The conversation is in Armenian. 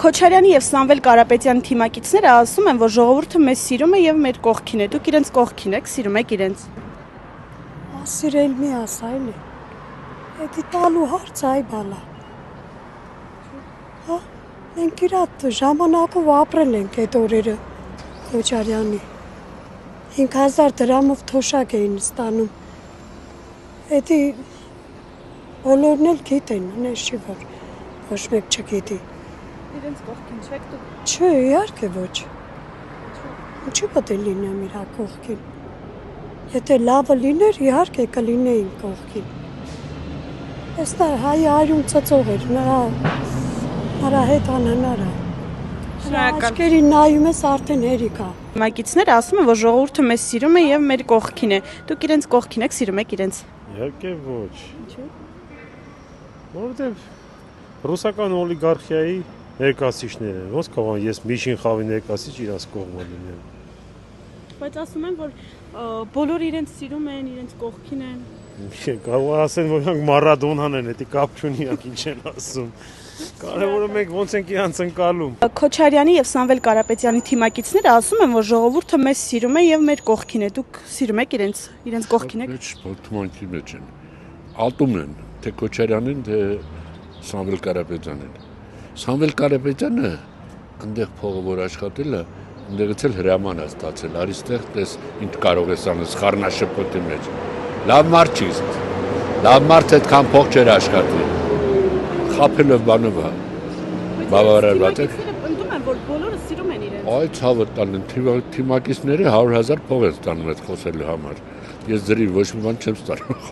Քոչարյանի եւ Սամվել Կարապետյանի թիմակիցները ասում են, որ ժողովուրդը մեզ սիրում է եւ մեր կողքին է։ Դուք իրենց կողքին եք, սիրում եք իրենց։ Սիրել մի ասա էլի։ Էդի տալու հարց այ բալա։ Հա, մենք իր ժամանակով ապրել ենք այդ օրերը Քոչարյանի։ 5000 դրամով թոշակ էին ստանում։ Էդի բոլորն էլ գիտեն, նես չի որ ոչ մեկ չգիտի։ Իրենց կողքին չեք դուք։ Չէ, իհարկե ոչ։ Ինչու պետք է լինեմ իր կողքին։ Եթե լավը լիներ, իհարկե կլինեին կողքին։ Էստա հայ արյուն ծծող էր, նրա հետ անհնար է։ Աչքերի նայում ես արդեն հերիք է։ Թիմակիցները ասում են, որ ժողովուրդը մեզ սիրում է եւ մեր կողքին է։ Դուք իրենց կողքին եք, սիրում եք իրենց։ Իհարկե ոչ։ Ինչու՞։ Որովհետև ռուսական օլիգարխիայի ներկայացիչներ են, ոնց կարող են ես միջին խավի ներկայացիչ իրաց կողմը լինեմ։ Բայց ասում են, որ բոլորը իրենց սիրում են, իրենց կողքին են։ Կարող ասեն, որ իրանք Մարադոնան են, դա կապ չունի, իրանք ինչ են ասում։ Կարևորը մենք ոնց ենք իրանց ընկալում։ Քոչարյանի եւ Սամվել Կարապետյանի թիմակիցները ասում են, որ ժողովուրդը մեզ սիրում է եւ մեր կողքին է։ Դուք սիրում եք իրենց կողքին եք։ Թմանկի մեջ են։ Ալտում են, թե Քոչարյանին, թե Սամվել Կարապետյանին։ Սամվել Կարապետյանը այնտեղ փողը որ աշխատել է, այնտեղից էլ հրաման է ստացել, արիստեղ տես ինչ կարող ես անել խառնաշփոթի մեջ։ Լավ մարդ չի, լավ մարդ այդքան փող չէր աշխատի։ Խափելով բանով է։ Բավարարված է։ Ընդդում են, որ բոլորը սիրում են իրենց։ Այ ցավը տալն թիմակիցները 100,000 փող են ստանում այդ խոսելու համար։ Ես ձրի ոչ մի բան չեմ ստանում։